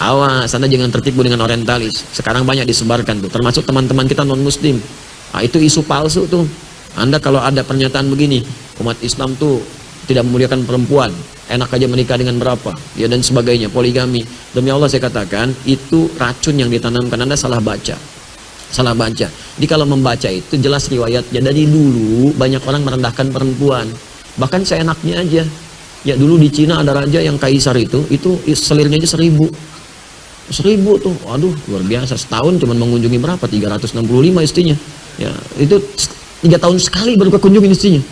Awas, Anda jangan tertipu dengan orientalis. Sekarang banyak disebarkan tuh, termasuk teman-teman kita non-muslim. Nah, itu isu palsu tuh. Anda kalau ada pernyataan begini, umat Islam tuh tidak memuliakan perempuan, enak aja menikah dengan berapa, ya dan sebagainya, poligami. Demi Allah saya katakan, itu racun yang ditanamkan. Anda salah baca. Salah baca. Jadi kalau membaca itu jelas riwayatnya. Dari dulu banyak orang merendahkan perempuan. Bahkan seenaknya aja. Ya dulu di Cina ada raja yang kaisar itu selirnya aja 1000. 1000 tuh, waduh luar biasa. Setahun cuma mengunjungi berapa? 365 istrinya. Ya itu 3 tahun sekali baru kekunjungin istrinya.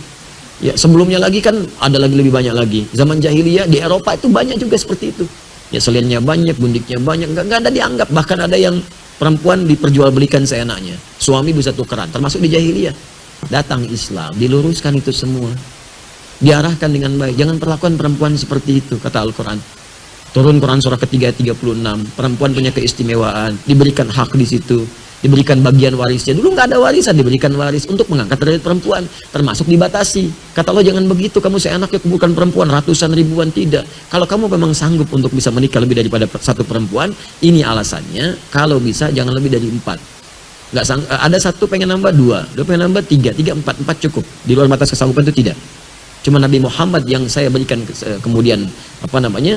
Ya sebelumnya lagi kan ada lagi lebih banyak lagi. Zaman jahiliyah di Eropa itu banyak juga seperti itu. Ya selirnya banyak, gundiknya banyak, nggak ada dianggap. Bahkan ada yang perempuan diperjualbelikan seenaknya. Suami bisa tukeran, termasuk di jahiliyah. Datang Islam, diluruskan itu semua. Diarahkan dengan baik. Jangan perlakuan perempuan seperti itu, kata Al-Quran. Turun Quran surah ketiga 36, perempuan punya keistimewaan, diberikan hak di situ, diberikan bagian warisnya. Dulu nggak ada warisan, diberikan waris untuk mengangkat derajat perempuan, termasuk dibatasi. Kata Allah jangan begitu, kamu seenaknya kuburkan perempuan ratusan ribuan, tidak. Kalau kamu memang sanggup untuk bisa menikah lebih daripada satu perempuan, ini alasannya. Kalau bisa jangan lebih dari 4. Ada satu pengen nambah 2, 2 pengen nambah 3, 3, 4, 4 cukup. Di luar batas kesanggupan itu tidak. Cuma Nabi Muhammad yang saya berikan kemudian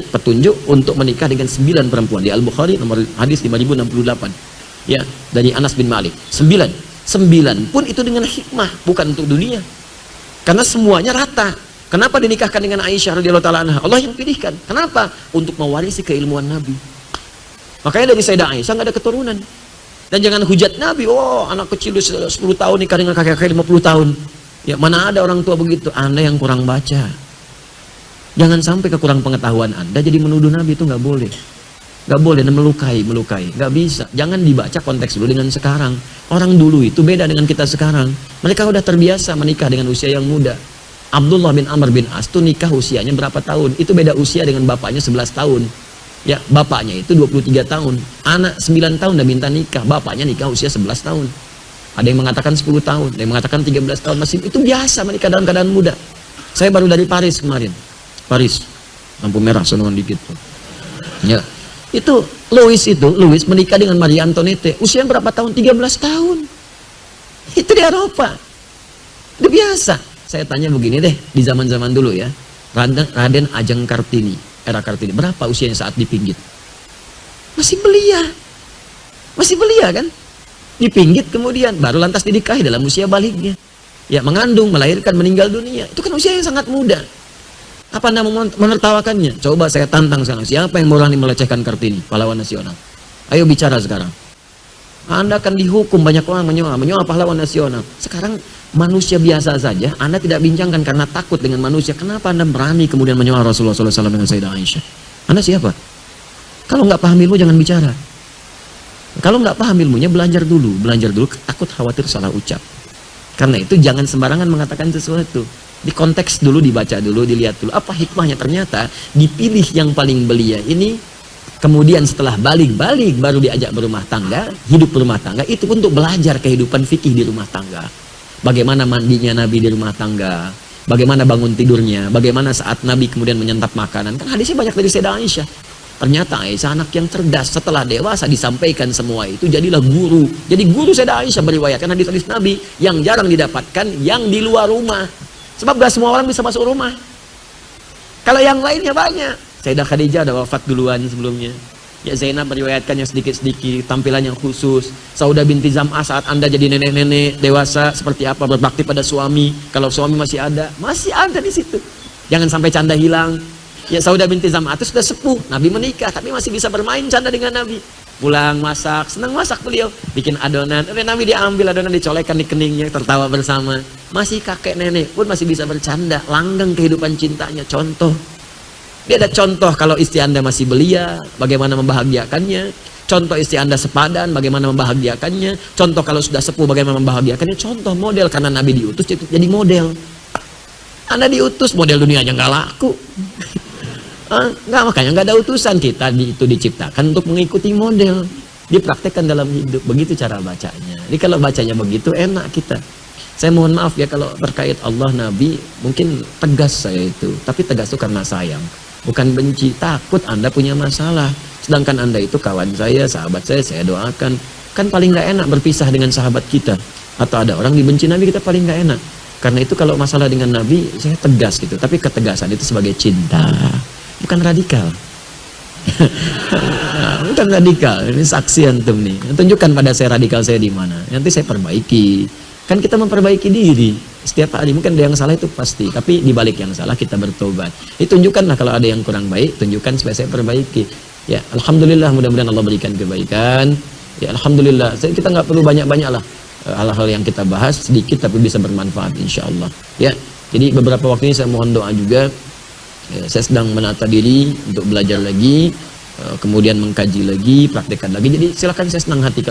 petunjuk untuk menikah dengan 9 perempuan. Di Al-Bukhari nomor hadis 5068. Ya, dari Anas bin Malik. 9 pun itu dengan hikmah, bukan untuk dunia. Karena semuanya rata. Kenapa dinikahkan dengan Aisyah radhiyallahu taala anha? Allah yang pilihkan. Kenapa? Untuk mewarisi keilmuan Nabi. Makanya dari Sayyidah Aisyah nggak ada keturunan. Dan jangan hujat Nabi, oh anak kecil 10 tahun nikah dengan kakek-kakek 50 tahun. Ya mana ada orang tua begitu. Anda yang kurang baca. Jangan sampai kekurang pengetahuan Anda jadi menuduh Nabi, itu nggak boleh. Nggak boleh, dan melukai, nggak bisa. Jangan dibaca konteks dulu dengan sekarang. Orang dulu itu beda dengan kita sekarang. Mereka udah terbiasa menikah dengan usia yang muda. Abdullah bin Amr bin As itu nikah usianya berapa tahun? Itu beda usia dengan bapaknya 11 tahun. Ya, bapaknya itu 23 tahun. Anak 9 tahun udah minta nikah, bapaknya nikah usia 11 tahun. Ada yang mengatakan 10 tahun, ada yang mengatakan 13 tahun, masih itu biasa menikah dalam keadaan muda. Saya baru dari Paris kemarin. Paris, lampu merah sonoan dikit. Ya. Itu Louis menikah dengan Marie Antoinette usia berapa tahun? 13 tahun. Itu di Eropa. Itu biasa. Saya tanya begini deh, di zaman-zaman dulu ya. Raden Ajeng Kartini, era Kartini, berapa usianya saat dipinggit? Masih belia. Masih belia kan? Dipinggit kemudian baru lantas dinikahi dalam usia baliknya. Ya, mengandung, melahirkan, meninggal dunia. Itu kan usia yang sangat muda. Apa Anda menertawakannya? Coba saya tantang sekarang. Siapa yang berani melecehkan Kartini, pahlawan nasional? Ayo bicara sekarang. Anda akan dihukum, banyak orang menyoal pahlawan nasional. Sekarang manusia biasa saja, Anda tidak bincangkan karena takut dengan manusia. Kenapa Anda berani kemudian menyoal Rasulullah SAW dengan Sayyidah Aisyah? Anda siapa? Kalau nggak paham ilmu jangan bicara. Kalau nggak paham ilmunya belajar dulu, takut khawatir salah ucap. Karena itu jangan sembarangan mengatakan sesuatu. Di konteks dulu, dibaca dulu, dilihat dulu apa hikmahnya. Ternyata dipilih yang paling belia ini, kemudian setelah balik baru diajak berumah tangga, hidup berumah tangga, itu untuk belajar kehidupan fikih di rumah tangga. Bagaimana mandinya Nabi di rumah tangga, bagaimana bangun tidurnya, bagaimana saat Nabi kemudian menyantap makanan. Kan hadisnya banyak dari Sayyidah Aisyah. Ternyata Aisyah anak yang cerdas, setelah dewasa disampaikan semua itu, jadilah guru. Jadi guru Sayyidah Aisyah meriwayatkan hadis-hadis Nabi yang jarang didapatkan yang di luar rumah. Sebab gak semua orang bisa masuk rumah. Kalau yang lainnya banyak. Sayyidah Khadijah ada wafat duluan sebelumnya. Ya Zainab meriwayatkannya sedikit-sedikit, tampilan yang khusus. Saudah binti Zam'ah saat Anda jadi nenek-nenek dewasa seperti apa berbakti pada suami. Kalau suami masih ada di situ. Jangan sampai canda hilang. Ya Saudah binti Zam'ah itu sudah sepuh, Nabi menikah tapi masih bisa bermain canda dengan Nabi. Pulang masak, senang masak beliau, bikin adonan. Nabi diambil adonan, dicolekkan di keningnya, tertawa bersama. Masih kakek nenek pun masih bisa bercanda, langgeng kehidupan cintanya. Contoh, dia ada contoh kalau istri Anda masih belia, bagaimana membahagiakannya. Contoh istri Anda sepadan, bagaimana membahagiakannya. Contoh kalau sudah sepuh, bagaimana membahagiakannya. Contoh model, karena Nabi diutus jadi model. Anda diutus, model dunia aja nggak laku. Nggak, makanya nggak ada utusan. Kita itu diciptakan untuk mengikuti model, dipraktekkan dalam hidup. Begitu cara bacanya. Jadi kalau bacanya begitu enak kita. Saya mohon maaf ya kalau terkait Allah, Nabi, mungkin tegas saya itu, tapi tegas itu karena sayang, bukan benci. Takut Anda punya masalah. Sedangkan Anda itu kawan saya, sahabat saya doakan. Kan paling nggak enak berpisah dengan sahabat kita. Atau ada orang dibenci Nabi, kita paling nggak enak. Karena itu kalau masalah dengan Nabi, saya tegas gitu. Tapi ketegasan itu sebagai cinta, bukan radikal. Bukan radikal. Ini saksi antum nih. Tunjukkan pada saya radikal saya di mana. Nanti saya perbaiki. Kan kita memperbaiki diri setiap hari. Mungkin ada yang salah itu pasti, tapi di balik yang salah kita bertobat. Tunjukkanlah kalau ada yang kurang baik, tunjukkan supaya saya perbaiki. Ya, alhamdulillah, mudah-mudahan Allah berikan kebaikan. Ya, alhamdulillah. Kita nggak perlu banyak-banyak lah hal-hal yang kita bahas, sedikit tapi bisa bermanfaat insya Allah. Ya, jadi beberapa waktu ini saya mohon doa juga. Ya, saya sedang menata diri untuk belajar lagi, kemudian mengkaji lagi, praktekkan lagi. Jadi silakan, saya senang hati